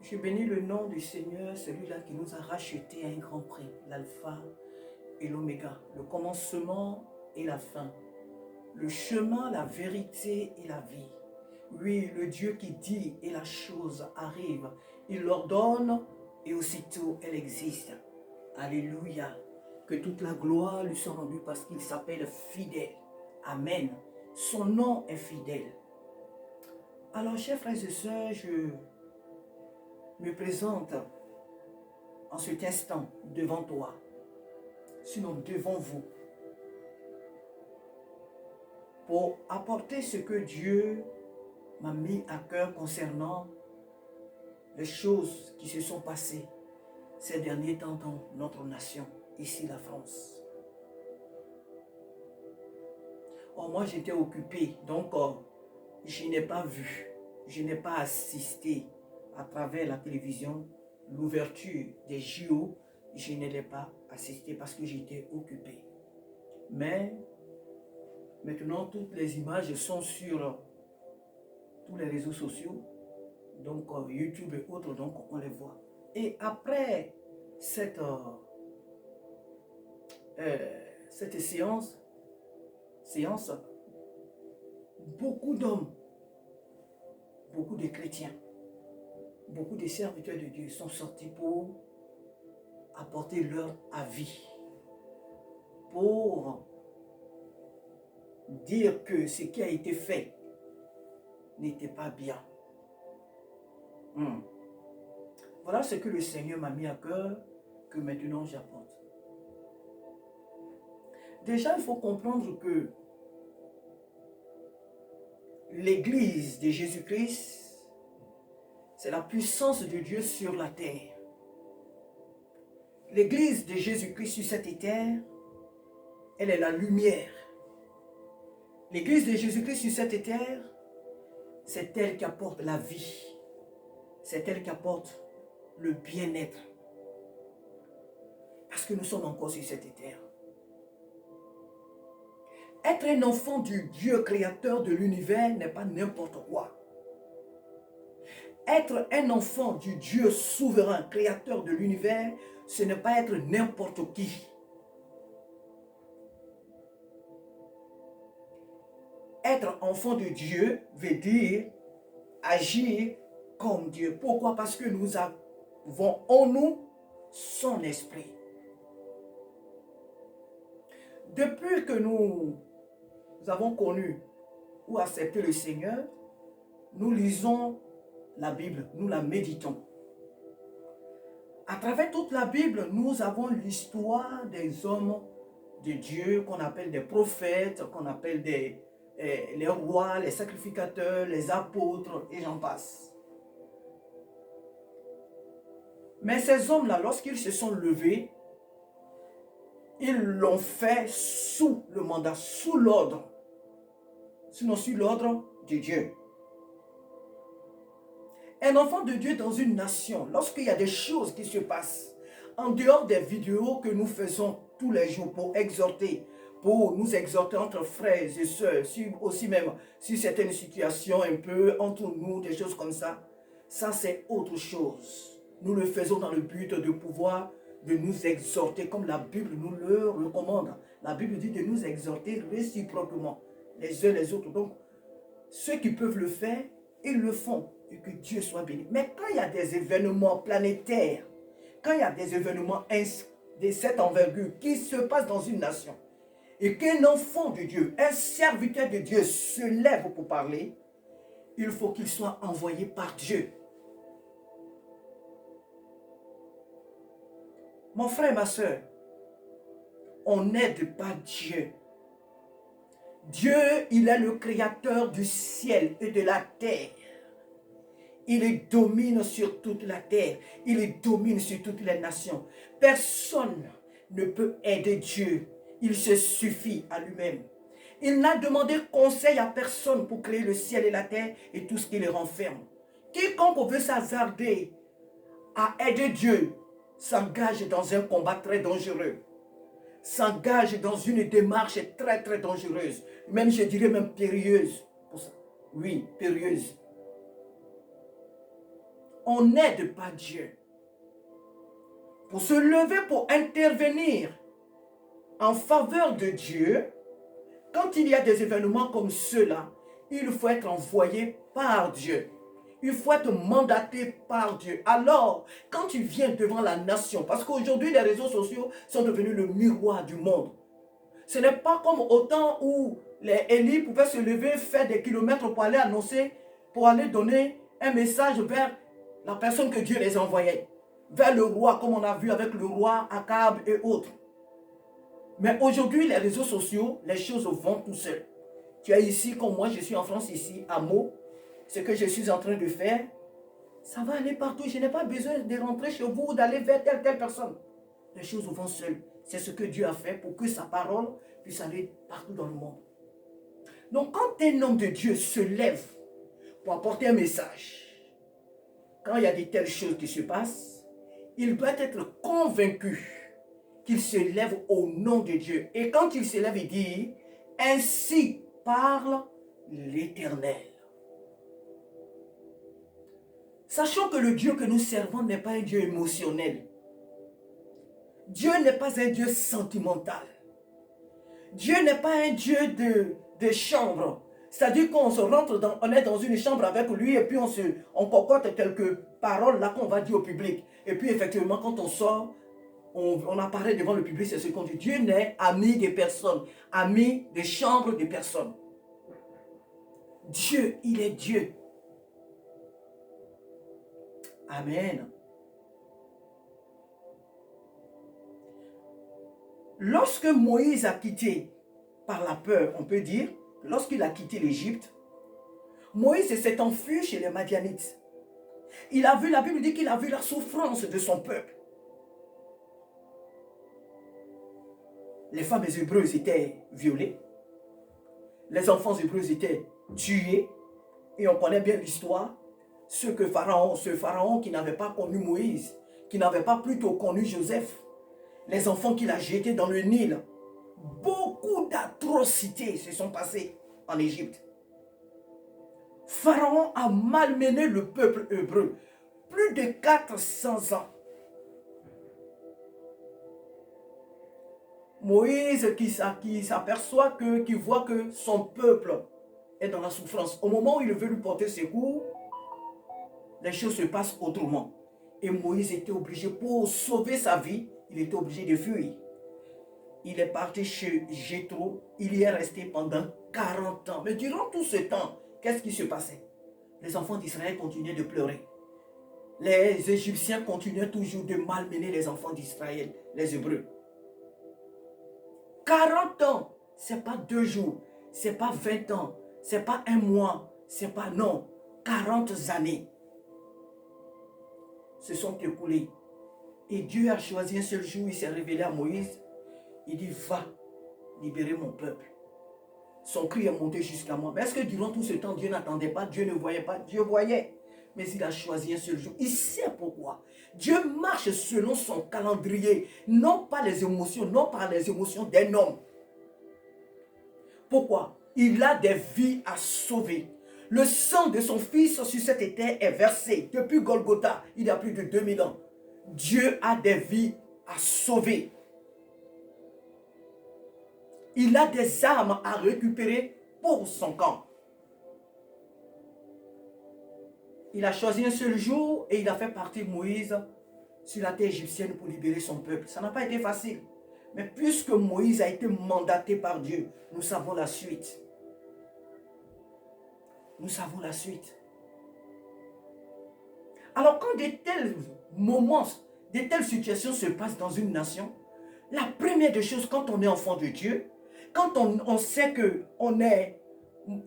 Je bénis le nom du Seigneur, celui-là qui nous a rachetés à un grand prix, l'alpha et l'oméga, le commencement et la fin, le chemin, la vérité et la vie. Oui, le Dieu qui dit et la chose arrive, il l'ordonne et aussitôt elle existe. Alléluia. Que toute la gloire lui soit rendue parce qu'il s'appelle fidèle. Amen. Son nom est fidèle. Alors, chers frères et sœurs, je me présente en cet instant devant toi, sinon devant vous, pour apporter ce que Dieu m'a mis à cœur concernant les choses qui se sont passées ces derniers temps dans notre nation, ici la France. Or, moi j'étais occupé, donc je n'ai pas vu, je n'ai pas assisté à travers la télévision l'ouverture des JO, je ne l'ai pas assisté parce que j'étais occupé. Mais maintenant, toutes les images sont sur tous les réseaux sociaux, donc YouTube et autres, donc on les voit. Et après cette séance, beaucoup d'hommes, beaucoup de chrétiens, beaucoup de serviteurs de Dieu sont sortis pour apporter leur avis, pour dire que ce qui a été fait n'était pas bien. Voilà ce que le Seigneur m'a mis à cœur, que maintenant j'apporte. Déjà, il faut comprendre que l'Église de Jésus-Christ, c'est la puissance de Dieu sur la terre. L'Église de Jésus-Christ sur cette terre, elle est la lumière. L'Église de Jésus-Christ sur cette terre, c'est elle qui apporte la vie. C'est elle qui apporte le bien-être. Parce que nous sommes encore sur cette terre. Être un enfant du Dieu créateur de l'univers n'est pas n'importe quoi. Être un enfant du Dieu souverain, créateur de l'univers, ce n'est pas être n'importe qui. Être enfant de Dieu veut dire agir comme Dieu. Pourquoi? Parce que nous avons en nous son esprit. Depuis que nous avons connu ou accepté le Seigneur, nous lisons la Bible, nous la méditons. À travers toute la Bible, nous avons l'histoire des hommes de Dieu qu'on appelle des prophètes, qu'on appelle les rois, les sacrificateurs, les apôtres, et j'en passe. Mais ces hommes-là, lorsqu'ils se sont levés, ils l'ont fait sous le mandat, sous l'ordre, sinon sous l'ordre de Dieu. Un enfant de Dieu dans une nation, lorsqu'il y a des choses qui se passent, en dehors des vidéos que nous faisons tous les jours pour exhorter, pour nous exhorter entre frères et sœurs, aussi même si certaines situations un peu entre nous, des choses comme ça c'est autre chose. Nous le faisons dans le but de pouvoir de nous exhorter comme la Bible nous le recommande. La Bible dit de nous exhorter réciproquement les uns les autres. Donc, ceux qui peuvent le faire, ils le font. Et que Dieu soit béni. Mais quand il y a des événements planétaires, quand il y a des événements de cette envergure qui se passent dans une nation, et qu'un enfant de Dieu, un serviteur de Dieu se lève pour parler, il faut qu'il soit envoyé par Dieu. Mon frère et ma soeur, on n'aide pas Dieu. Dieu, il est le créateur du ciel et de la terre. Il domine sur toute la terre. Il domine sur toutes les nations. Personne ne peut aider Dieu. Il se suffit à lui-même. Il n'a demandé conseil à personne pour créer le ciel et la terre et tout ce qui les renferme. Quiconque veut s'hasarder à aider Dieu s'engage dans un combat très dangereux. S'engage dans une démarche très très dangereuse. Même je dirais même périlleuse. Oui, périlleuse. on n'aide pas Dieu. Pour se lever, pour intervenir en faveur de Dieu, quand il y a des événements comme ceux-là, il faut être envoyé par Dieu. Il faut être mandaté par Dieu. Alors, quand tu viens devant la nation, parce qu'aujourd'hui, les réseaux sociaux sont devenus le miroir du monde. Ce n'est pas comme au temps où les Élie pouvaient se lever, faire des kilomètres pour aller annoncer, pour aller donner un message vers la personne que Dieu les envoyait. Vers le roi, comme on a vu avec le roi Akab et autres. Mais aujourd'hui, les réseaux sociaux, les choses vont tout seuls. Tu es ici, comme moi, je suis en France ici, à Meaux. Ce que je suis en train de faire, ça va aller partout. Je n'ai pas besoin de rentrer chez vous ou d'aller vers telle personne. Les choses vont seules. C'est ce que Dieu a fait pour que sa parole puisse aller partout dans le monde. Donc, quand un homme de Dieu se lève pour apporter un message, quand il y a de telles choses qui se passent, il doit être convaincu qu'il se lève au nom de Dieu. Et quand il se lève, il dit, ainsi parle l'Éternel. Sachant que le Dieu que nous servons n'est pas un Dieu émotionnel. Dieu n'est pas un Dieu sentimental. Dieu n'est pas un Dieu de chambre. C'est-à-dire qu'on se rentre on est dans une chambre avec lui et puis on concocte quelques paroles là qu'on va dire au public. Et puis effectivement, quand on sort, on apparaît devant le public, c'est ce qu'on dit. Dieu n'est ami des personnes, ami des chambres des personnes. Dieu, il est Dieu. Amen. Lorsque Moïse a quitté, par la peur, on peut dire, lorsqu'il a quitté l'Égypte, Moïse s'est enfui chez les Madianites. Il a vu, la Bible dit qu'il a vu la souffrance de son peuple. Les femmes hébreuses étaient violées. Les enfants hébreux étaient tués. Et on connaît bien l'histoire. Ce Pharaon qui n'avait pas connu Moïse, qui n'avait pas plutôt connu Joseph, les enfants qu'il a jetés dans le Nil. Beaucoup d'atrocités se sont passées en Égypte. Pharaon a malmené le peuple hébreu. Plus de 400 ans. Moïse qui s'aperçoit qui voit que son peuple est dans la souffrance. Au moment où il veut lui porter secours, les choses se passent autrement. Et Moïse était obligé, pour sauver sa vie, il était obligé de fuir. Il est parti chez Jéthro, il y est resté pendant 40 ans. Mais durant tout ce temps, qu'est-ce qui se passait? Les enfants d'Israël continuaient de pleurer. Les Égyptiens continuaient toujours de malmener les enfants d'Israël, les Hébreux. 40 ans, ce n'est pas 2 jours, ce n'est pas 20 ans, ce n'est pas 1 mois, ce n'est pas non, 40 années se sont écoulées. Et Dieu a choisi un seul jour, il s'est révélé à Moïse. Il dit, va libérer mon peuple. Son cri est monté jusqu'à moi. Mais est-ce que durant tout ce temps, Dieu n'attendait pas, Dieu ne voyait pas? Dieu voyait. Mais il a choisi un seul jour. Il sait pourquoi. Dieu marche selon son calendrier. Non pas les émotions, non pas les émotions d'un homme. Pourquoi? Il a des vies à sauver. Le sang de son fils sur cette terre est versé. Depuis Golgotha, il y a plus de 2000 ans. Dieu a des vies à sauver. Il a des âmes à récupérer pour son camp. Il a choisi un seul jour et il a fait partir Moïse sur la terre égyptienne pour libérer son peuple. Ça n'a pas été facile. Mais puisque Moïse a été mandaté par Dieu, nous savons la suite. Nous savons la suite. Alors quand de tels moments, de telles situations se passent dans une nation, la première des choses, quand on est enfant de Dieu, quand on sait qu'on est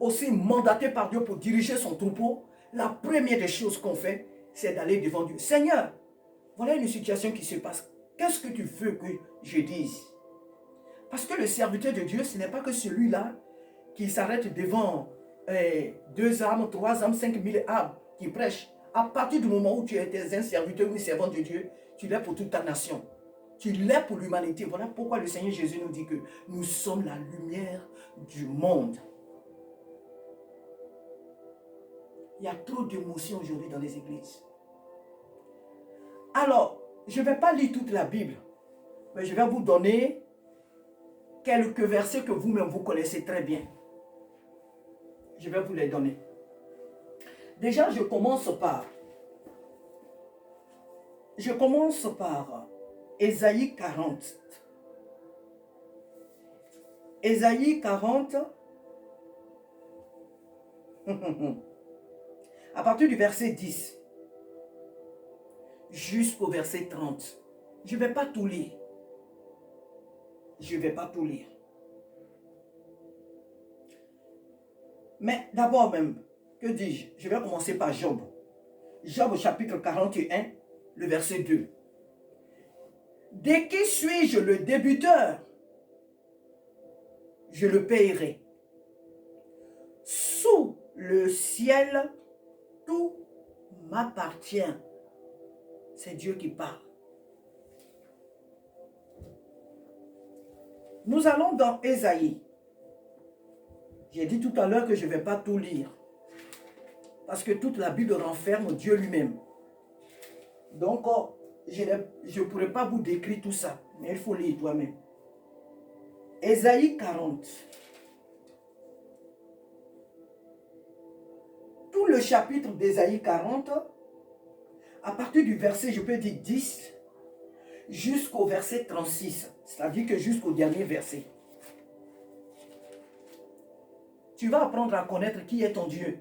aussi mandaté par Dieu pour diriger son troupeau, la première des choses qu'on fait, c'est d'aller devant Dieu. Seigneur, voilà une situation qui se passe. Qu'est-ce que tu veux que je dise? Parce que le serviteur de Dieu, ce n'est pas que celui-là qui s'arrête devant 2 âmes, 3 âmes, 5000 âmes qui prêchent. À partir du moment où tu es un serviteur ou un servant de Dieu, tu l'es pour toute ta nation. Tu l'es pour l'humanité. Voilà pourquoi le Seigneur Jésus nous dit que nous sommes la lumière du monde. Il y a trop d'émotions aujourd'hui dans les églises. Alors, je ne vais pas lire toute la Bible, mais je vais vous donner quelques versets que vous-même vous connaissez très bien. Je vais vous les donner. Déjà, je commence par Ésaïe 40. Ésaïe 40, à partir du verset 10 jusqu'au verset 30. Je ne vais pas tout lire. Je ne vais pas tout lire. Mais d'abord même, que dis-je? Je vais commencer par Job. Job chapitre 41, le verset 2. De qui suis-je le débiteur? Je le payerai. Sous le ciel, tout m'appartient. C'est Dieu qui parle. Nous allons dans Ésaïe. J'ai dit tout à l'heure que je ne vais pas tout lire. Parce que toute la Bible renferme Dieu lui-même. Donc, je ne pourrais pas vous décrire tout ça. Mais il faut lire toi-même. Ésaïe 40. Tout le chapitre d'Ésaïe 40, à partir du verset, je peux dire 10, jusqu'au verset 36. C'est-à-dire que jusqu'au dernier verset. Tu vas apprendre à connaître qui est ton Dieu.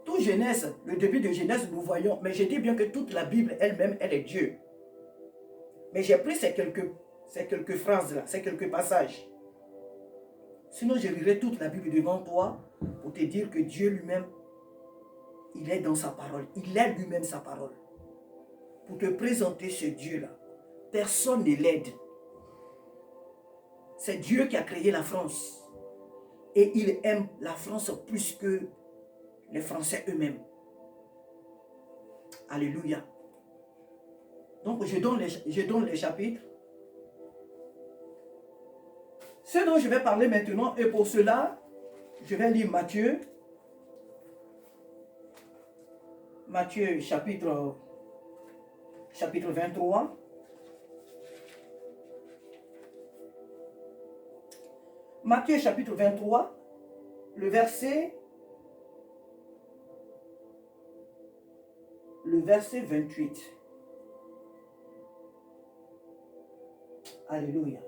Tout Genèse, le début de Genèse, nous voyons, mais je dis bien que toute la Bible elle-même, elle est Dieu. Mais j'ai pris ces quelques phrases-là, ces quelques passages. Sinon, je lirai toute la Bible devant toi pour te dire que Dieu lui-même, il est dans sa parole. Il est lui-même sa parole. Pour te présenter ce Dieu-là, personne ne l'aide. C'est Dieu qui a créé la France. Et il aime la France plus que les Français eux-mêmes. Alléluia. Donc, je donne les chapitres. Ce dont je vais parler maintenant, et pour cela, je vais lire Matthieu. Matthieu chapitre 23. Matthieu chapitre 23, le verset 28. Alléluia.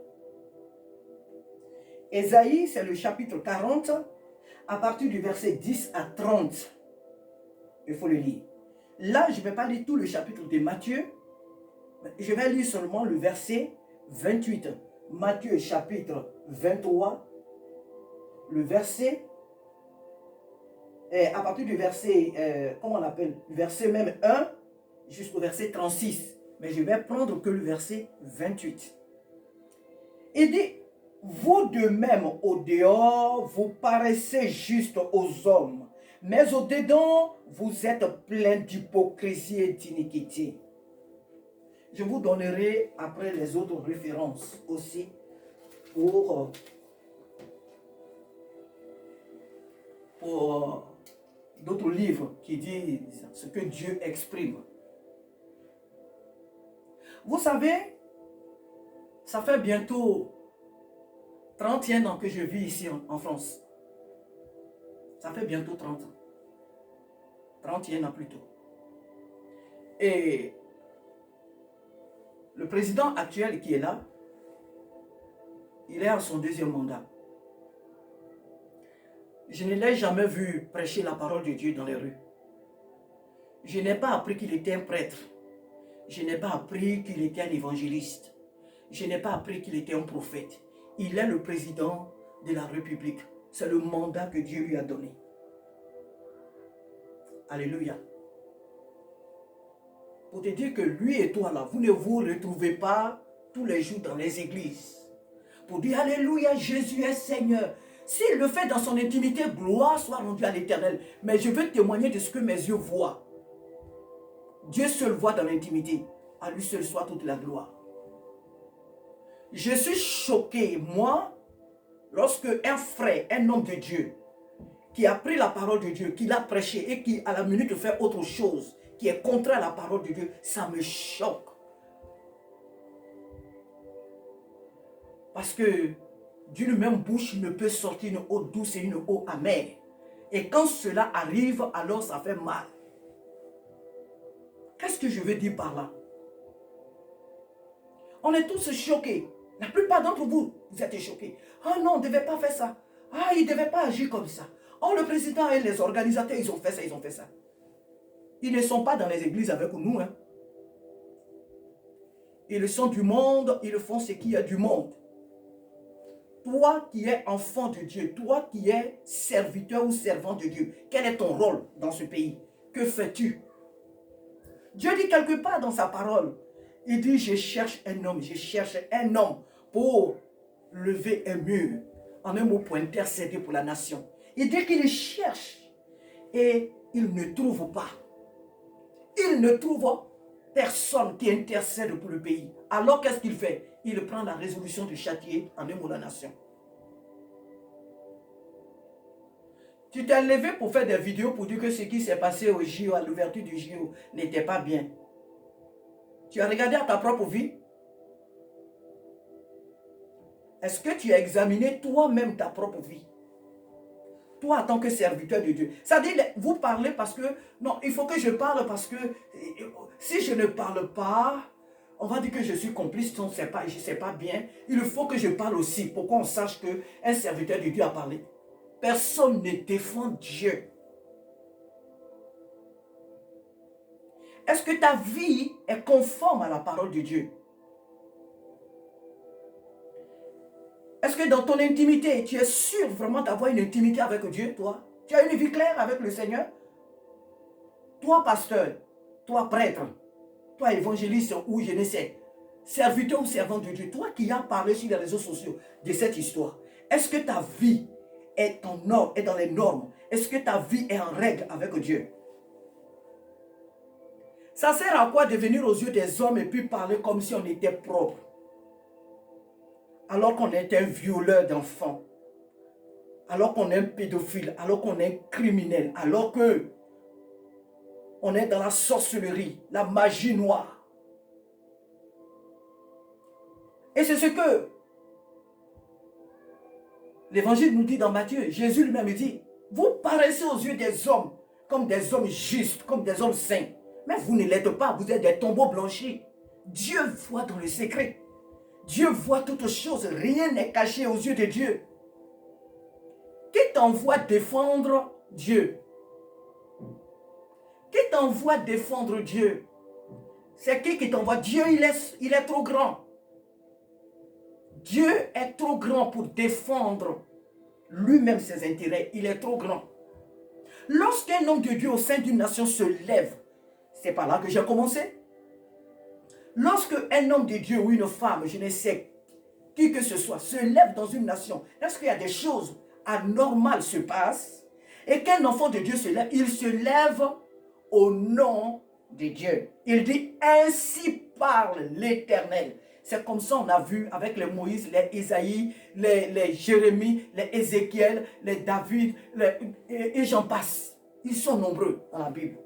Ésaïe, c'est le chapitre 40, à partir du verset 10 à 30. Il faut le lire. Là, je ne vais pas lire tout le chapitre de Matthieu. Je vais lire seulement le verset 28. Matthieu chapitre 23, le verset, à partir du verset, comment on appelle, verset même 1 jusqu'au verset 36. Mais je vais prendre que le verset 28. Il dit, vous de même au dehors, vous paraissez juste aux hommes, mais au dedans, vous êtes plein d'hypocrisie et d'iniquité. Je vous donnerai après les autres références aussi pour d'autres livres qui disent ce que Dieu exprime. Vous savez, ça fait bientôt 31 ans que je vis ici en France. Ça fait bientôt 30 ans. 31 ans plus tôt. Et le président actuel qui est là, il est à son deuxième mandat. Je ne l'ai jamais vu prêcher la parole de Dieu dans les rues. Je n'ai pas appris qu'il était un prêtre. Je n'ai pas appris qu'il était un évangéliste. Je n'ai pas appris qu'il était un prophète. Il est le président de la République. C'est le mandat que Dieu lui a donné. Alléluia. Pour te dire que lui et toi là, vous ne vous retrouvez pas tous les jours dans les églises. Pour dire Alléluia, Jésus est Seigneur. S'il le fait dans son intimité, gloire soit rendue à l'Éternel. Mais je veux témoigner de ce que mes yeux voient. Dieu seul voit dans l'intimité. À lui seul soit toute la gloire. Je suis choqué, moi, lorsque un frère, un homme de Dieu, qui a pris la parole de Dieu, qui l'a prêché et qui, à la minute, fait autre chose, qui est contraire à la parole de Dieu, ça me choque. Parce que d'une même bouche ne peut sortir une eau douce et une eau amère. Et quand cela arrive, alors ça fait mal. Qu'est-ce que je veux dire par là? On est tous choqués. La plupart d'entre vous, vous êtes choqués. Ah non, on ne devait pas faire ça. Ah, il ne devait pas agir comme ça. Oh, le président et les organisateurs, ils ont fait ça, ils ont fait ça. Ils ne sont pas dans les églises avec nous. Hein. Ils sont du monde, ils font ce qu'il y a du monde. Toi qui es enfant de Dieu, toi qui es serviteur ou servant de Dieu, quel est ton rôle dans ce pays? Que fais-tu? Dieu dit quelque part dans sa parole, il dit, je cherche un homme pour lever un mur, en un mot pour intercéder pour la nation. Il dit qu'il cherche et il ne trouve pas. Il ne trouve personne qui intercède pour le pays. Alors qu'est-ce qu'il fait? Il prend la résolution de châtier en un mot la nation. Tu t'es levé pour faire des vidéos pour dire que ce qui s'est passé au JO, à l'ouverture du JO, n'était pas bien. Tu as regardé à ta propre vie? Est-ce que tu as examiné toi-même ta propre vie? Toi, en tant que serviteur de Dieu. Ça dit, vous parlez parce que, non, il faut que je parle parce que, si je ne parle pas, on va dire que je suis complice, on ne sait pas, je ne sais pas bien. Il faut que je parle aussi pour qu'on sache qu'un serviteur de Dieu a parlé. Personne ne défend Dieu. Est-ce que ta vie est conforme à la parole de Dieu? Est-ce que dans ton intimité, tu es sûr vraiment d'avoir une intimité avec Dieu, toi? Tu as une vie claire avec le Seigneur? Toi, pasteur, toi, prêtre, toi, évangéliste ou je ne sais, serviteur ou servant de Dieu, toi qui as parlé sur les réseaux sociaux de cette histoire, est-ce que ta vie est en ordre, est dans les normes? Est-ce que ta vie est en règle avec Dieu? Ça sert à quoi de venir aux yeux des hommes et puis parler comme si on était propre? Alors qu'on est un violeur d'enfants, alors qu'on est un pédophile, alors qu'on est un criminel, alors que on est dans la sorcellerie, la magie noire. Et c'est ce que l'Évangile nous dit dans Matthieu. Jésus lui-même dit, vous paraissez aux yeux des hommes comme des hommes justes, comme des hommes saints. Mais vous ne l'êtes pas, vous êtes des tombeaux blanchis. Dieu voit dans le secret. Dieu voit toutes choses, rien n'est caché aux yeux de Dieu. Qui t'envoie défendre Dieu? Qui t'envoie défendre Dieu? C'est qui t'envoie? Dieu, il est trop grand. Dieu est trop grand pour défendre lui-même ses intérêts. Il est trop grand. Lorsqu'un homme de Dieu au sein d'une nation se lève, c'est par là que j'ai commencé. Lorsque un homme de Dieu ou une femme, je ne sais qui que ce soit, se lève dans une nation, lorsqu'il y a des choses anormales se passent, et qu'un enfant de Dieu se lève, il se lève au nom de Dieu. Il dit, ainsi parle l'Éternel. C'est comme ça on a vu avec les Moïse, les Isaïe, les Jérémie, les Ézéchiel, les David, et j'en passe. Ils sont nombreux dans la Bible.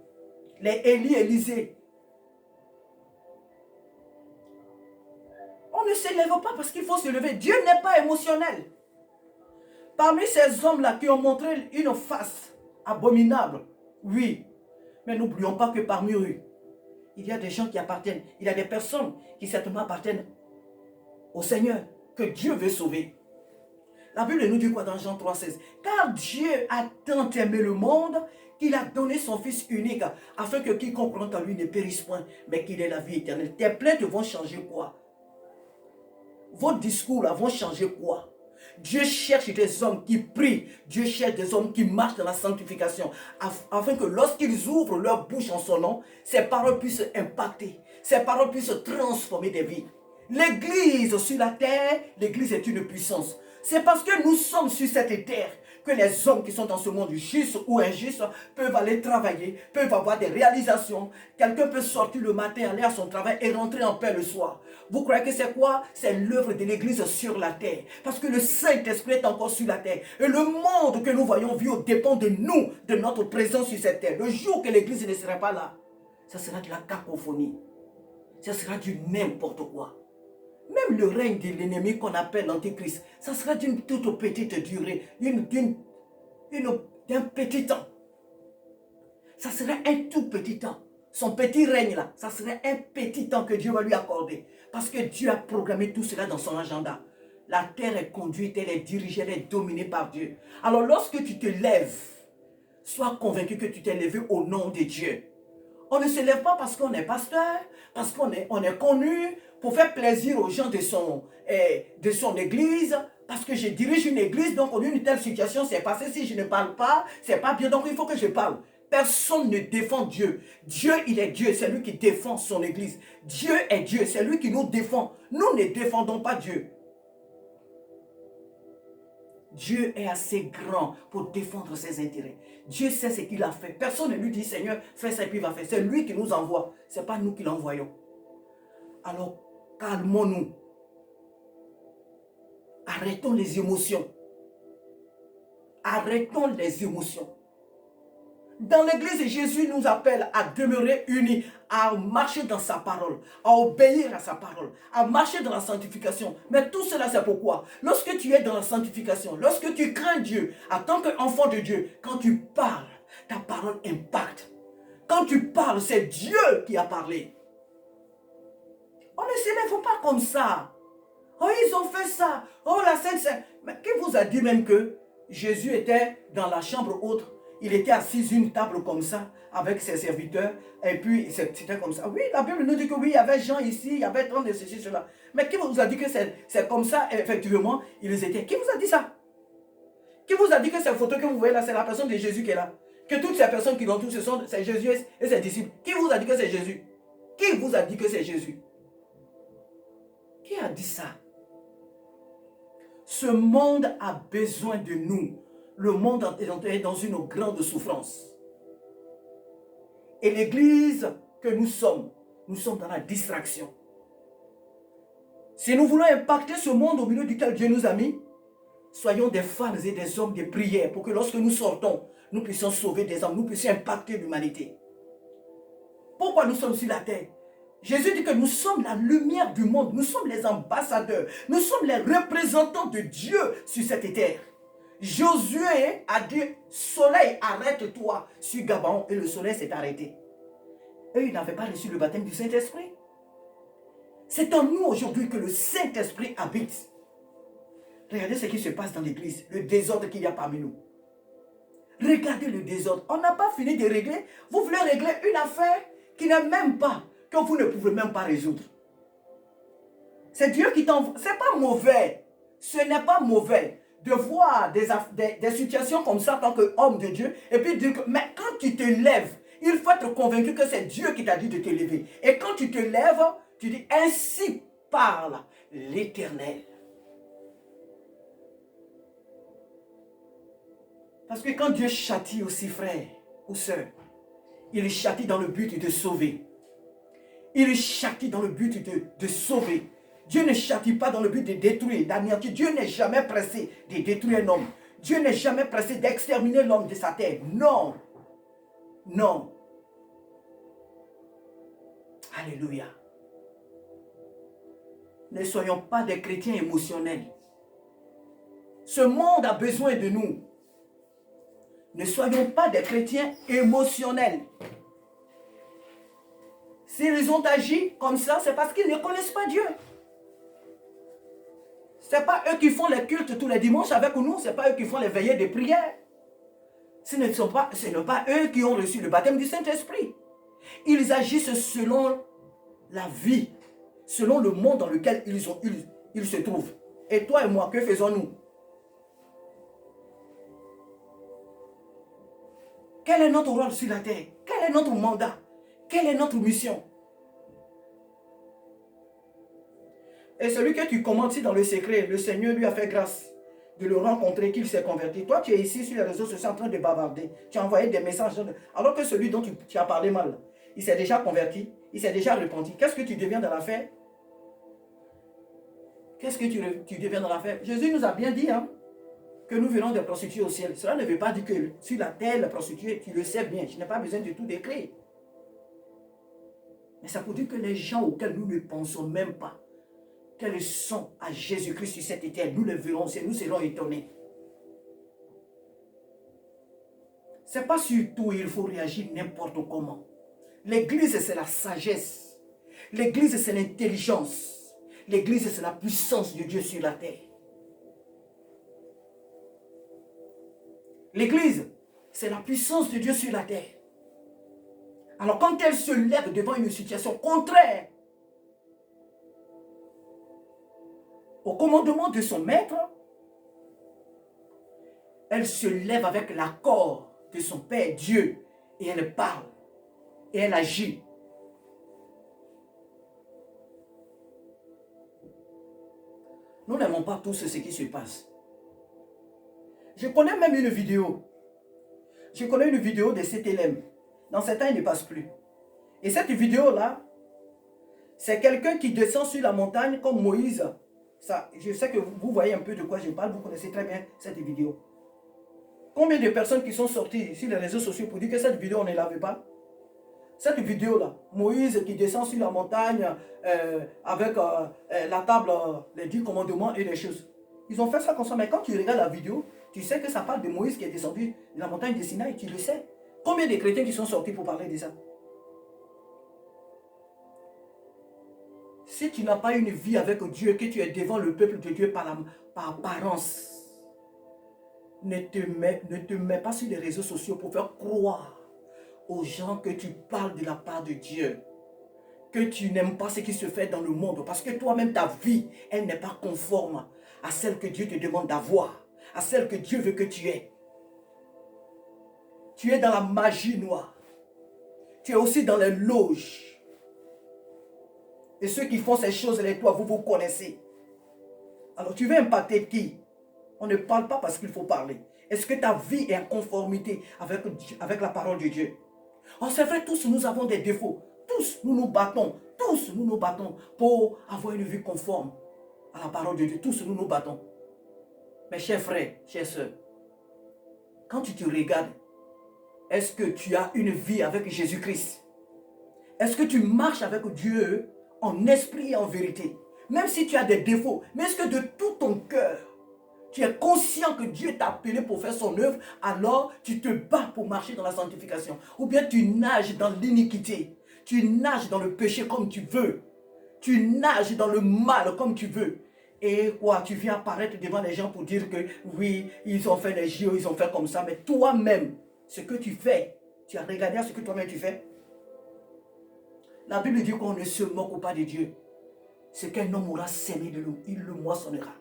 Les Élie, Élisée. On ne se lève pas parce qu'il faut se lever. Dieu n'est pas émotionnel. Parmi ces hommes-là qui ont montré une face abominable, oui. Mais n'oublions pas que parmi eux, il y a des gens qui appartiennent. Il y a des personnes qui certainement appartiennent au Seigneur, que Dieu veut sauver. La Bible nous dit quoi dans Jean 3,16? Car Dieu a tant aimé le monde qu'il a donné son Fils unique, afin que quiconque croit en lui ne périsse point, mais qu'il ait la vie éternelle. Tes plaintes vont changer quoi? Vos discours là vont changer quoi? Dieu cherche des hommes qui prient. Dieu cherche des hommes qui marchent dans la sanctification. Afin que lorsqu'ils ouvrent leur bouche en son nom, ces paroles puissent impacter. Ces paroles puissent transformer des vies. L'église sur la terre, l'église est une puissance. C'est parce que nous sommes sur cette terre que les hommes qui sont dans ce monde, justes ou injustes, peuvent aller travailler, peuvent avoir des réalisations. Quelqu'un peut sortir le matin, aller à son travail et rentrer en paix le soir. Vous croyez que c'est quoi? C'est l'œuvre de l'Église sur la terre. Parce que le Saint-Esprit est encore sur la terre. Et le monde que nous voyons vivre dépend de nous, de notre présence sur cette terre. Le jour que l'Église ne sera pas là, ça sera de la cacophonie. Ça sera du n'importe quoi. Même le règne de l'ennemi qu'on appelle l'Antéchrist, ça sera d'une toute petite durée, d'un petit temps. Ça sera un tout petit temps. Son petit règne là, ça serait un petit temps que Dieu va lui accorder. Parce que Dieu a programmé tout cela dans son agenda. La terre est conduite, elle est dirigée, elle est dominée par Dieu. Alors lorsque tu te lèves, sois convaincu que tu t'es levé au nom de Dieu. On ne se lève pas parce qu'on est pasteur, parce qu'on est connu, pour faire plaisir aux gens de son église, parce que je dirige une église, donc en une telle situation, c'est passé, si je ne parle pas, c'est pas bien, donc il faut que je parle. Personne ne défend Dieu. Dieu, il est Dieu, c'est lui qui défend son église. Dieu est Dieu, c'est lui qui nous défend. Nous ne défendons pas Dieu. Dieu est assez grand pour défendre ses intérêts. Dieu sait ce qu'il a fait. Personne ne lui dit, Seigneur, fais ça et puis il va faire. C'est lui qui nous envoie. Ce n'est pas nous qui l'envoyons. Alors, calmons-nous. Arrêtons les émotions. Arrêtons les émotions. Dans l'église, Jésus nous appelle à demeurer unis, à marcher dans sa parole, à obéir à sa parole, à marcher dans la sanctification. Mais tout cela, c'est pourquoi? Lorsque tu es dans la sanctification, lorsque tu crains Dieu, en tant qu'enfant de Dieu, quand tu parles, ta parole impacte. Quand tu parles, c'est Dieu qui a parlé. On ne s'élève pas comme ça. Oh, ils ont fait ça. Oh, la Sainte Seine. Mais qui vous a dit même que Jésus était dans la chambre haute? Il était assis à une table comme ça, avec ses serviteurs, et puis c'était comme ça. Oui, la Bible nous dit que oui, il y avait Jean ici, il y avait 30 de ceci, cela. Mais qui vous a dit que c'est comme ça, effectivement, ils étaient? Qui vous a dit ça? Qui vous a dit que cette photo que vous voyez là, c'est la personne de Jésus qui est là? Que toutes ces personnes qui l'ont tous, c'est Jésus et ses disciples. Qui vous a dit que c'est Jésus? Qui vous a dit que c'est Jésus? Qui a dit ça? Ce monde a besoin de nous. Le monde est dans une grande souffrance. Et l'église que nous sommes dans la distraction. Si nous voulons impacter ce monde au milieu duquel Dieu nous a mis, soyons des femmes et des hommes de prière pour que lorsque nous sortons, nous puissions sauver des âmes, nous puissions impacter l'humanité. Pourquoi nous sommes sur la terre? Jésus dit que nous sommes la lumière du monde, nous sommes les ambassadeurs, nous sommes les représentants de Dieu sur cette terre. Josué a dit, soleil, arrête-toi sur Gabaon, et le soleil s'est arrêté. Eux, ils n'avaient pas reçu le baptême du Saint-Esprit. C'est en nous aujourd'hui que le Saint-Esprit habite. Regardez ce qui se passe dans l'église, le désordre qu'il y a parmi nous. Regardez le désordre. On n'a pas fini de régler. Vous voulez régler une affaire qui n'est même pas, que vous ne pouvez même pas résoudre. C'est Dieu qui t'envoie. Ce n'est pas mauvais. Ce n'est pas mauvais de voir des situations comme ça en tant qu'homme de Dieu. Et puis dire que, mais quand tu te lèves, il faut être convaincu que c'est Dieu qui t'a dit de te lever. Et quand tu te lèves, tu dis, ainsi parle l'Éternel. Parce que quand Dieu châtie aussi frères ou sœurs, il châtie dans le but de sauver. Il châtie dans le but de sauver. Dieu ne châtie pas dans le but de détruire, d'anéantir. Dieu n'est jamais pressé de détruire un homme. Dieu n'est jamais pressé d'exterminer l'homme de sa terre. Non. Non. Alléluia. Ne soyons pas des chrétiens émotionnels. Ce monde a besoin de nous. Ne soyons pas des chrétiens émotionnels. S'ils ont agi comme ça, c'est parce qu'ils ne connaissent pas Dieu. Ce n'est pas eux qui font les cultes tous les dimanches avec nous, ce n'est pas eux qui font les veillées de prière. Ce ne sont pas eux qui ont reçu le baptême du Saint-Esprit. Ils agissent selon la vie, selon le monde dans lequel ils se trouvent. Et toi et moi, que faisons-nous? Quel est notre rôle sur la terre? Quel est notre mandat? Quelle est notre mission? Et celui que tu commandes dans le secret, le Seigneur lui a fait grâce. de le rencontrer, qu'il s'est converti. Toi, tu es ici sur les réseaux sociaux en train de bavarder. Tu as envoyé des messages. Alors que celui dont tu as parlé mal, il s'est déjà converti, il s'est déjà repenti. Qu'est-ce que tu deviens dans l'affaire? Qu'est-ce que tu deviens dans l'affaire? Jésus nous a bien dit hein, que nous verrons des prostituées au ciel. Cela ne veut pas dire que sur la terre, les prostituées, tu le sais bien. Je n'ai pas besoin de tout décrire. Mais ça veut dire que les gens auxquels nous ne pensons même pas, qu'elles sont à Jésus-Christ sur cette terre, nous les verrons, nous serons étonnés. Ce n'est pas sur tout il faut réagir n'importe comment. L'église, c'est la sagesse. L'église, c'est l'intelligence. L'église, c'est la puissance de Dieu sur la terre. L'église, c'est la puissance de Dieu sur la terre. Alors quand elle se lève devant une situation contraire au commandement de son maître, elle se lève avec l'accord de son Père Dieu et elle parle et elle agit. Nous n'aimons pas tous ce qui se passe. Je connais même une vidéo. Je connais une vidéo de CTLM. Dans certains, il ne passe plus. Et cette vidéo-là, c'est quelqu'un qui descend sur la montagne comme Moïse. Ça, je sais que vous voyez un peu de quoi je parle, vous connaissez très bien cette vidéo. Combien de personnes qui sont sorties sur les réseaux sociaux pour dire que cette vidéo, on ne l'avait pas? Cette vidéo-là, Moïse qui descend sur la montagne avec la table, les 10 commandements et les choses. Ils ont fait ça comme ça, mais quand tu regardes la vidéo, tu sais que ça parle de Moïse qui est descendu de la montagne de Sinaï, tu le sais. Combien de chrétiens qui sont sortis pour parler de ça? Si tu n'as pas une vie avec Dieu, que tu es devant le peuple de Dieu par apparence, ne te mets pas sur les réseaux sociaux pour faire croire aux gens que tu parles de la part de Dieu, que tu n'aimes pas ce qui se fait dans le monde, parce que toi-même, ta vie, elle n'est pas conforme à celle que Dieu te demande d'avoir, à celle que Dieu veut que tu aies. Tu es dans la magie noire. Tu es aussi dans les loges. Et ceux qui font ces choses-là, toi, vous vous connaissez. Alors, tu veux impacter qui? On ne parle pas parce qu'il faut parler. Est-ce que ta vie est en conformité avec la parole de Dieu? Oh, c'est vrai, tous nous avons des défauts. Tous nous nous battons. Tous nous nous battons pour avoir une vie conforme à la parole de Dieu. Tous nous nous battons. Mes chers frères, chères sœurs, quand tu te regardes, est-ce que tu as une vie avec Jésus-Christ? Est-ce que tu marches avec Dieu en esprit et en vérité? Même si tu as des défauts, mais est-ce que de tout ton cœur, tu es conscient que Dieu t'a appelé pour faire son œuvre, alors tu te bats pour marcher dans la sanctification? Ou bien tu nages dans l'iniquité, tu nages dans le péché comme tu veux, tu nages dans le mal comme tu veux. Et quoi, tu viens apparaître devant les gens pour dire que oui, ils ont fait les JO, ils ont fait comme ça, mais toi-même, ce que tu fais, tu as regardé à ce que toi-même tu fais? La Bible dit qu'on ne se moque pas de Dieu. Ce qu'un homme aura sémé de l'eau, il le moissonnera.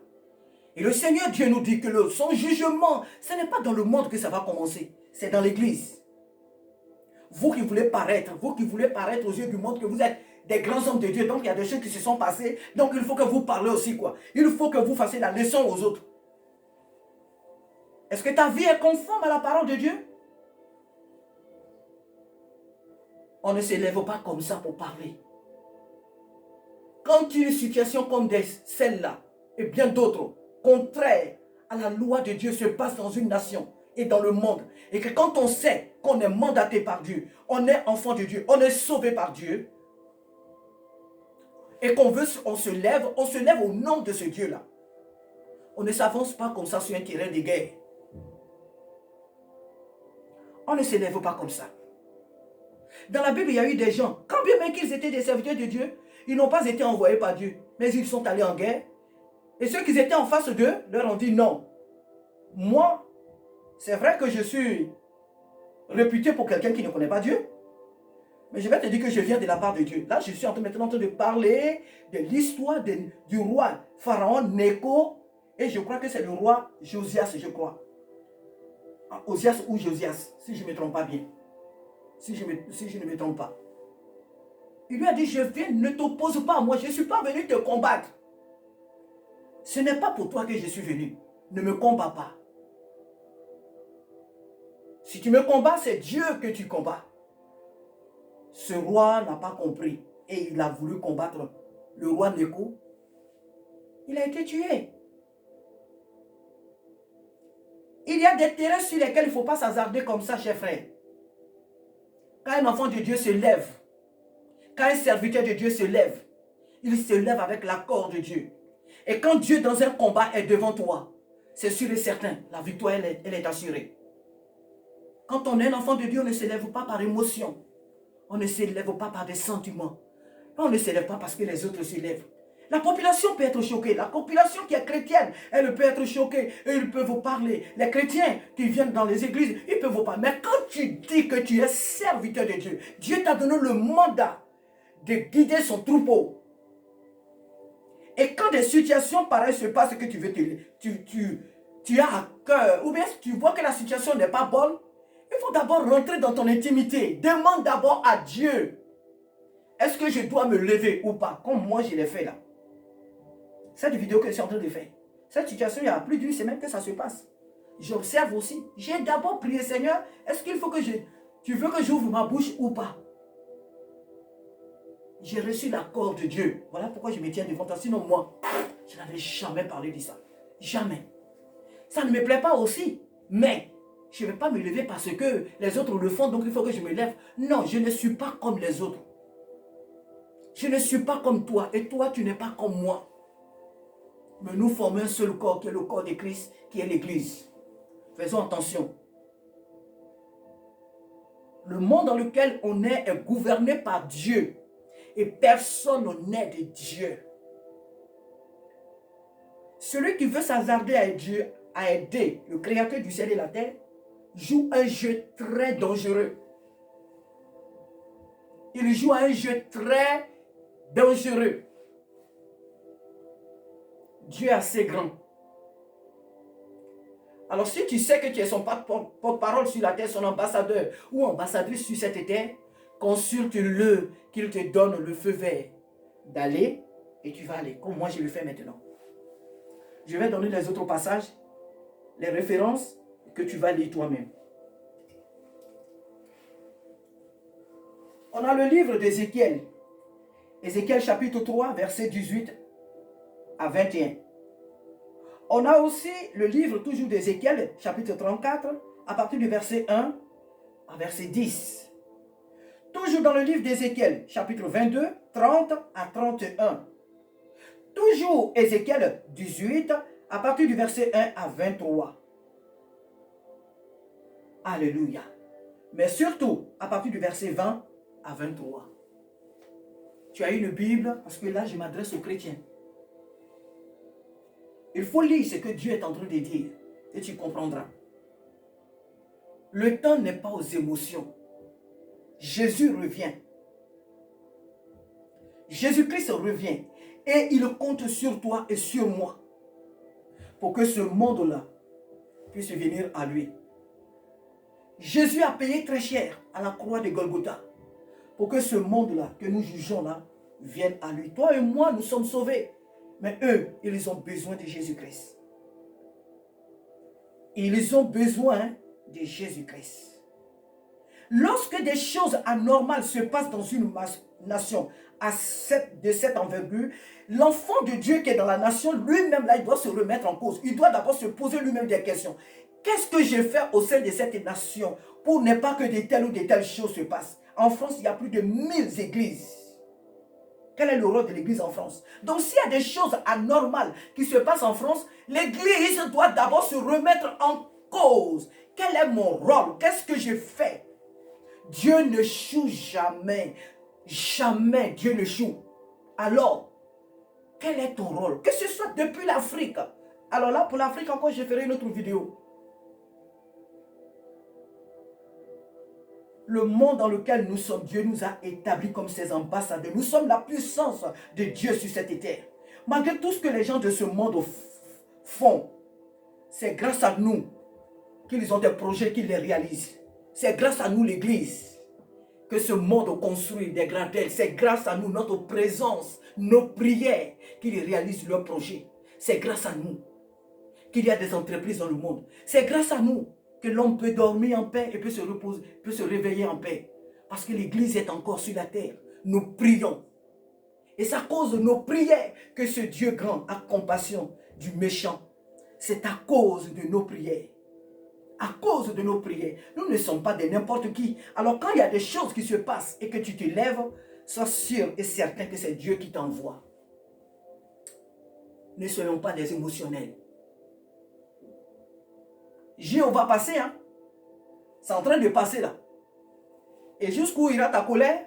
Et le Seigneur Dieu nous dit que son jugement, ce n'est pas dans le monde que ça va commencer, c'est dans l'église. Vous qui voulez paraître aux yeux du monde que vous êtes des grands hommes de Dieu, donc il y a des choses qui se sont passées, donc il faut que vous parlez aussi quoi. Il faut que vous fassiez la leçon aux autres. Est-ce que ta vie est conforme à la parole de Dieu? On ne se lève pas comme ça pour parler. Quand une situation comme celle-là, et bien d'autres, contraires à la loi de Dieu se passe dans une nation et dans le monde, et que quand on sait qu'on est mandaté par Dieu, on est enfant de Dieu, on est sauvé par Dieu, et on se lève au nom de ce Dieu-là. On ne s'avance pas comme ça sur un terrain de guerre. On ne se lève pas comme ça. Dans la Bible, il y a eu des gens, quand bien même qu'ils étaient des serviteurs de Dieu, ils n'ont pas été envoyés par Dieu, mais ils sont allés en guerre. Et ceux qui étaient en face d'eux leur ont dit non. Moi, c'est vrai que je suis réputé pour quelqu'un qui ne connaît pas Dieu, mais je vais te dire que je viens de la part de Dieu. Là, je suis maintenant en train de parler de l'histoire du roi Pharaon Néco, et je crois que c'est le roi Josias, je crois. Osias ou Josias, si je ne me trompe pas bien. Si je ne me trompe pas. Il lui a dit, je viens, ne t'oppose pas à moi, je ne suis pas venu te combattre. Ce n'est pas pour toi que je suis venu. Ne me combats pas. Si tu me combats, c'est Dieu que tu combats. Ce roi n'a pas compris et il a voulu combattre le roi Néco. Il a été tué. Il y a des terrains sur lesquels il ne faut pas s'hasarder comme ça, chers frères. Quand un enfant de Dieu se lève, quand un serviteur de Dieu se lève, il se lève avec l'accord de Dieu. Et quand Dieu dans un combat est devant toi, c'est sûr et certain, la victoire elle est assurée. Quand on est un enfant de Dieu, on ne se lève pas par émotion. On ne se lève pas par des sentiments. On ne se lève pas parce que les autres se lèvent. La population peut être choquée. La population qui est chrétienne, elle peut être choquée. Et ils peuvent vous parler. Les chrétiens qui viennent dans les églises, ils peuvent vous parler. Mais quand tu dis que tu es serviteur de Dieu, Dieu t'a donné le mandat de guider son troupeau. Et quand des situations pareilles se passent, que tu veux tu as à cœur, ou bien tu vois que la situation n'est pas bonne, il faut d'abord rentrer dans ton intimité. Demande d'abord à Dieu. Est-ce que je dois me lever ou pas? Comme moi je l'ai fait là. Cette vidéo que je suis en train de faire. Cette situation, il y a plus d'une semaine que ça se passe. J'observe aussi. J'ai d'abord prié, Seigneur, est-ce qu'il faut que tu veux que j'ouvre ma bouche ou pas? J'ai reçu l'accord de Dieu. Voilà pourquoi je me tiens devant toi. Sinon moi, je n'avais jamais parlé de ça. Jamais. Ça ne me plaît pas aussi. Mais je ne vais pas me lever parce que les autres le font, donc il faut que je me lève. Non, je ne suis pas comme les autres. Je ne suis pas comme toi et toi, tu n'es pas comme moi. Mais nous formons un seul corps qui est le corps de Christ, qui est l'Église. Faisons attention. Le monde dans lequel on est gouverné par Dieu et personne n'est de Dieu. Celui qui veut s'hasarder à aider le Créateur du ciel et de la terre joue un jeu très dangereux. Il joue un jeu très dangereux. Dieu est assez grand. Alors si tu sais que tu es son porte-parole sur la terre, son ambassadeur ou ambassadrice sur cette terre, consulte-le qu'il te donne le feu vert d'aller et tu vas aller, comme moi je le fais maintenant. Je vais donner les autres passages, les références que tu vas lire toi-même. On a le livre d'Ézéchiel. Ézéchiel chapitre 3, verset 18 à 21. On a aussi le livre toujours d'Ézéchiel, chapitre 34, à partir du verset 1 à verset 10. Toujours dans le livre d'Ézéchiel, chapitre 22, 30 à 31. Toujours Ézéchiel 18, à partir du verset 1 à 23. Alléluia. Mais surtout, à partir du verset 20 à 23. Tu as une Bible, parce que là, je m'adresse aux chrétiens. Il faut lire ce que Dieu est en train de dire et tu comprendras. Le temps n'est pas aux émotions. Jésus revient. Jésus-Christ revient et il compte sur toi et sur moi pour que ce monde-là puisse venir à lui. Jésus a payé très cher à la croix de Golgotha pour que ce monde-là que nous jugeons là vienne à lui. Toi et moi, nous sommes sauvés. Mais eux, ils ont besoin de Jésus-Christ. Ils ont besoin de Jésus-Christ. Lorsque des choses anormales se passent dans une nation de cette envergure, l'enfant de Dieu qui est dans la nation, lui-même là, il doit se remettre en cause. Il doit d'abord se poser lui-même des questions. Qu'est-ce que je fais au sein de cette nation pour ne pas que de telles ou de telles choses se passent? En France, il y a plus de 1000 églises. Quel est le rôle de l'église en France? Donc s'il y a des choses anormales qui se passent en France, l'église doit d'abord se remettre en cause. Quel est mon rôle? Qu'est-ce que je fais? Dieu ne choue jamais. Jamais Dieu ne choue. Alors, quel est ton rôle? Que ce soit depuis l'Afrique. Alors là, pour l'Afrique encore, je ferai une autre vidéo. Le monde dans lequel nous sommes, Dieu nous a établis comme ses ambassadeurs. Nous sommes la puissance de Dieu sur cette terre. Malgré tout ce que les gens de ce monde font, c'est grâce à nous qu'ils ont des projets qu'ils les réalisent. C'est grâce à nous, l'Église, que ce monde construit des grands-ailes. C'est grâce à nous, notre présence, nos prières, qu'ils réalisent leurs projets. C'est grâce à nous qu'il y a des entreprises dans le monde. C'est grâce à nous que l'homme peut dormir en paix et peut se reposer, peut se réveiller en paix. Parce que l'Église est encore sur la terre. Nous prions. Et c'est à cause de nos prières que ce Dieu grand a compassion du méchant. C'est à cause de nos prières. À cause de nos prières. Nous ne sommes pas de n'importe qui. Alors quand il y a des choses qui se passent et que tu te lèves, sois sûr et certain que c'est Dieu qui t'envoie. Ne soyons pas des émotionnels. Jéhovah va passer, hein. C'est en train de passer là. Et jusqu'où ira ta colère?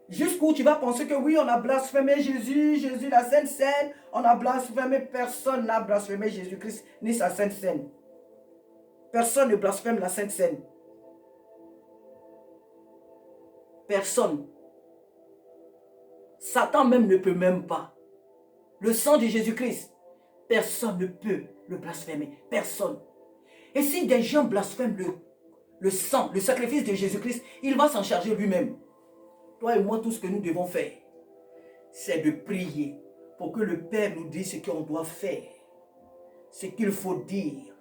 Jusqu'où tu vas penser que oui, on a blasphémé Jésus, Jésus la Sainte Seine, on a blasphémé, personne n'a blasphémé Jésus-Christ ni sa Sainte Seine. Personne ne blasphème la Sainte Seine. Personne. Satan même ne peut même pas. Le sang de Jésus-Christ, personne ne peut le blasphémer. Personne. Et si des gens blasphèment le sang, le sacrifice de Jésus-Christ, il va s'en charger lui-même. Toi et moi, tout ce que nous devons faire, c'est de prier pour que le Père nous dise ce qu'on doit faire. Ce qu'il faut dire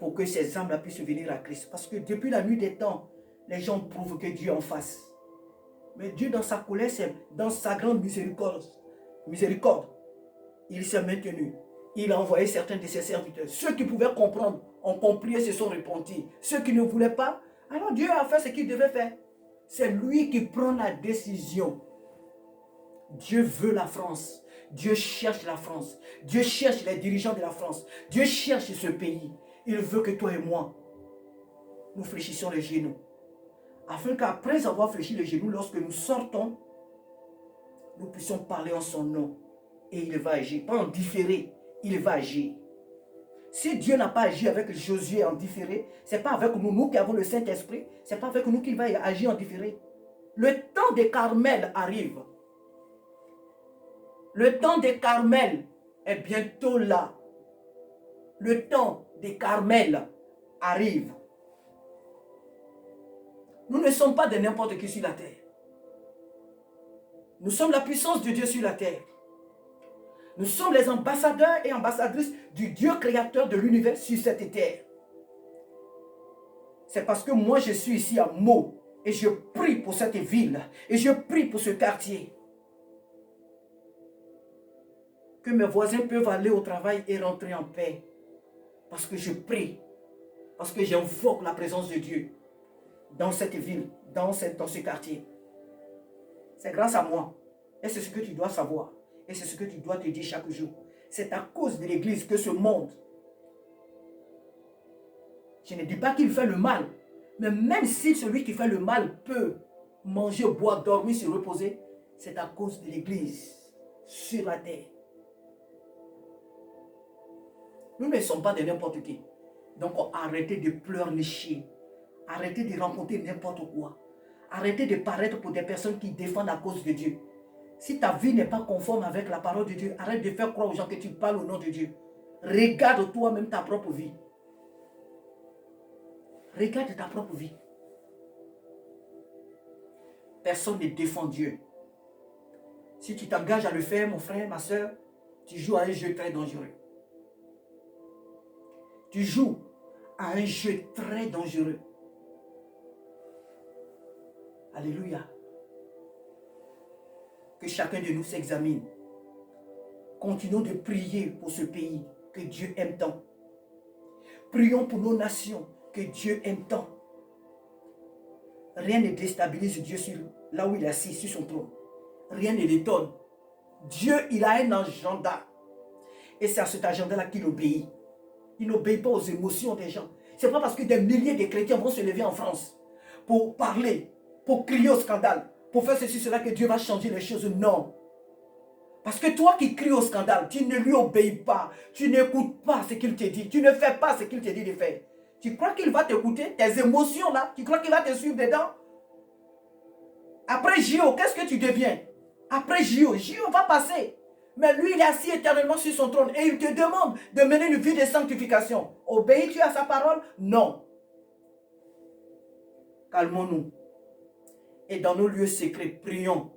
pour que ces âmes-là puissent venir à Christ. Parce que depuis la nuit des temps, les gens prouvent que Dieu est en face. Mais Dieu, dans sa colère, dans sa grande miséricorde, il s'est maintenu. Il a envoyé certains de ses serviteurs. Ceux qui pouvaient comprendre ont compris et se sont repentis. Ceux qui ne voulaient pas, alors Dieu a fait ce qu'il devait faire. C'est lui qui prend la décision. Dieu veut la France. Dieu cherche la France. Dieu cherche les dirigeants de la France. Dieu cherche ce pays. Il veut que toi et moi, nous fléchissions les genoux. Afin qu'après avoir fléchi les genoux, lorsque nous sortons, nous puissions parler en son nom. Et il va agir. Pas en différé, il va agir. Si Dieu n'a pas agi avec Josué en différé, ce n'est pas avec nous, nous qui avons le Saint-Esprit, ce n'est pas avec nous qu'il va agir en différé. Le temps de Carmel arrive. Le temps de Carmel est bientôt là. Le temps de Carmel arrive. Nous ne sommes pas de n'importe qui sur la terre. Nous sommes la puissance de Dieu sur la terre. Nous sommes les ambassadeurs et ambassadrices du Dieu créateur de l'univers sur cette terre. C'est parce que moi je suis ici à Meaux et je prie pour cette ville et je prie pour ce quartier. Que mes voisins peuvent aller au travail et rentrer en paix. Parce que je prie. Parce que j'invoque la présence de Dieu dans cette ville, dans ce quartier. C'est grâce à moi. Et c'est ce que tu dois savoir. Et c'est ce que tu dois te dire chaque jour. C'est à cause de l'Église que ce monde, je ne dis pas qu'il fait le mal, mais même si celui qui fait le mal peut manger, boire, dormir, se reposer, c'est à cause de l'Église sur la terre. Nous ne sommes pas de n'importe qui. Donc arrêtez de pleurnicher. Arrêtez de rencontrer n'importe quoi. Arrêtez de paraître pour des personnes qui défendent la cause de Dieu. Si ta vie n'est pas conforme avec la parole de Dieu, arrête de faire croire aux gens que tu parles au nom de Dieu. Regarde toi-même ta propre vie. Regarde ta propre vie. Personne ne défend Dieu. Si tu t'engages à le faire, mon frère, ma soeur, tu joues à un jeu très dangereux. Tu joues à un jeu très dangereux. Alléluia. Que chacun de nous s'examine. Continuons de prier pour ce pays que Dieu aime tant. Prions pour nos nations que Dieu aime tant. Rien ne déstabilise Dieu là où il est assis sur son trône. Rien ne l'étonne. Dieu, il a un agenda. Et c'est à cet agenda-là qu'il obéit. Il n'obéit pas aux émotions des gens. Ce n'est pas parce que des milliers de chrétiens vont se lever en France pour parler, pour crier au scandale, pour faire ceci, cela, que Dieu va changer les choses. Non. Parce que toi qui cries au scandale, tu ne lui obéis pas. Tu n'écoutes pas ce qu'il te dit. Tu ne fais pas ce qu'il te dit de faire. Tu crois qu'il va t'écouter? Tes émotions là, tu crois qu'il va te suivre dedans? Après J.O., qu'est-ce que tu deviens? Après J.O., J.O. va passer. Mais lui, il est assis éternellement sur son trône et il te demande de mener une vie de sanctification. Obéis-tu à sa parole? Non. Calmons-nous. Et dans nos lieux secrets, prions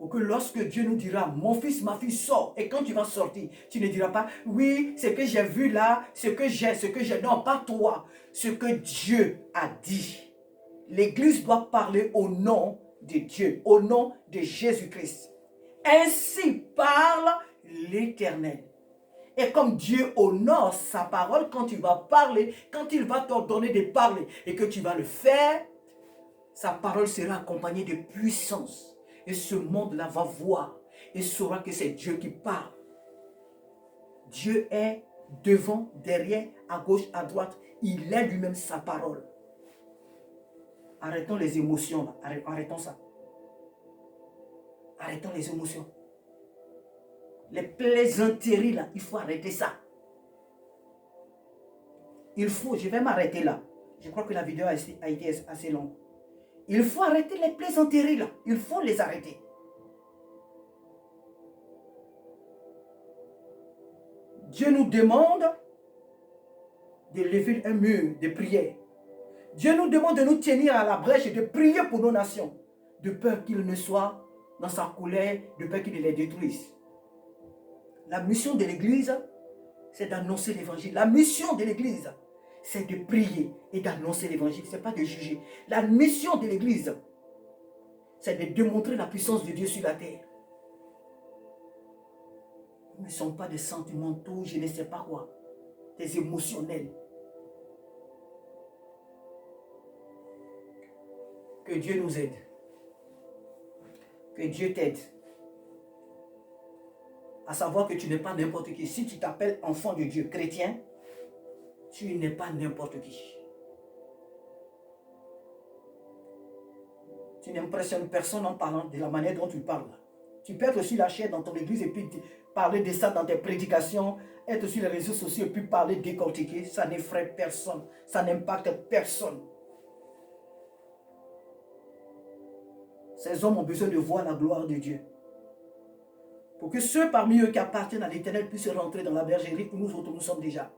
Pour que lorsque Dieu nous dira, mon fils, ma fille, sort. Et quand tu vas sortir, tu ne diras pas, oui, ce que j'ai vu là, ce que j'ai. Non, pas toi. Ce que Dieu a dit. L'Église doit parler au nom de Dieu, au nom de Jésus-Christ. Ainsi parle l'Éternel. Et comme Dieu honore sa parole, quand tu vas parler, quand il va t'ordonner de parler et que tu vas le faire, sa parole sera accompagnée de puissance. Et ce monde-là va voir et saura que c'est Dieu qui parle. Dieu est devant, derrière, à gauche, à droite. Il est lui-même sa parole. Arrêtons les émotions là. Arrêtons ça. Arrêtons les émotions. Les plaisanteries là, il faut arrêter ça. Il faut, je vais m'arrêter là. Je crois que la vidéo a été assez longue. Il faut arrêter les plaisanteries là. Il faut les arrêter. Dieu nous demande de lever un mur de prière. Dieu nous demande de nous tenir à la brèche et de prier pour nos nations, de peur qu'il ne soit dans sa colère, de peur qu'il ne les détruise. La mission de l'Église, c'est d'annoncer l'Évangile. La mission de l'Église, c'est de prier et d'annoncer l'Évangile. Ce n'est pas de juger. La mission de l'Église, c'est de démontrer la puissance de Dieu sur la terre. Nous ne sommes pas des sentimentaux, je ne sais pas quoi, des émotionnels. Que Dieu nous aide. Que Dieu t'aide. À savoir que tu n'es pas n'importe qui. Si tu t'appelles enfant de Dieu, chrétien, tu n'es pas n'importe qui. Tu n'impressionnes personne en parlant de la manière dont tu parles. Tu peux être aussi la chair dans ton église et puis parler de ça dans tes prédications, être sur les réseaux sociaux et puis parler décortiquer. Ça n'effraie personne. Ça n'impacte personne. Ces hommes ont besoin de voir la gloire de Dieu. Pour que ceux parmi eux qui appartiennent à l'Éternel puissent rentrer dans la bergerie où nous autres nous sommes déjà.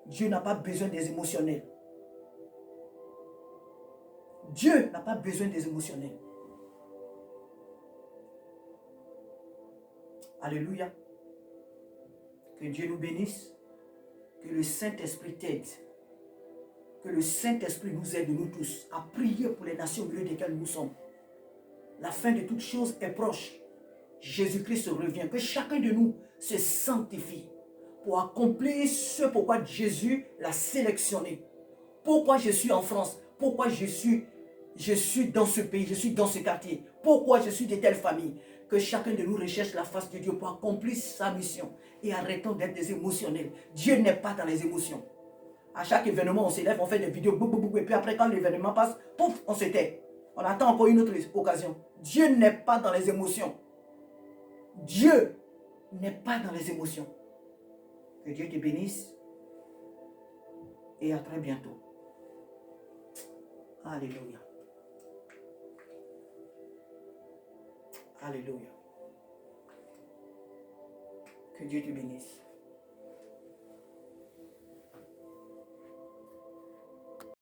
Dieu n'a pas besoin des émotionnels. Dieu n'a pas besoin des émotionnels. Alléluia. Que Dieu nous bénisse. Que le Saint-Esprit t'aide. Que le Saint-Esprit nous aide, nous tous, à prier pour les nations au milieu desquelles nous sommes. La fin de toutes choses est proche. Jésus-Christ revient. Que chacun de nous se sanctifie pour accomplir ce pourquoi Jésus l'a sélectionné. Pourquoi je suis en France? Pourquoi je suis dans ce pays? Je suis dans ce quartier? Pourquoi je suis de telle famille? Que chacun de nous recherche la face de Dieu pour accomplir sa mission. Et arrêtons d'être des émotionnels. Dieu n'est pas dans les émotions. À chaque événement, on s'élève, on fait des vidéos, et puis après, quand l'événement passe, pouf, on se tait. On attend encore une autre occasion. Dieu n'est pas dans les émotions. Dieu n'est pas dans les émotions. Que Dieu te bénisse. Et à très bientôt. Alléluia. Alléluia. Que Dieu te bénisse.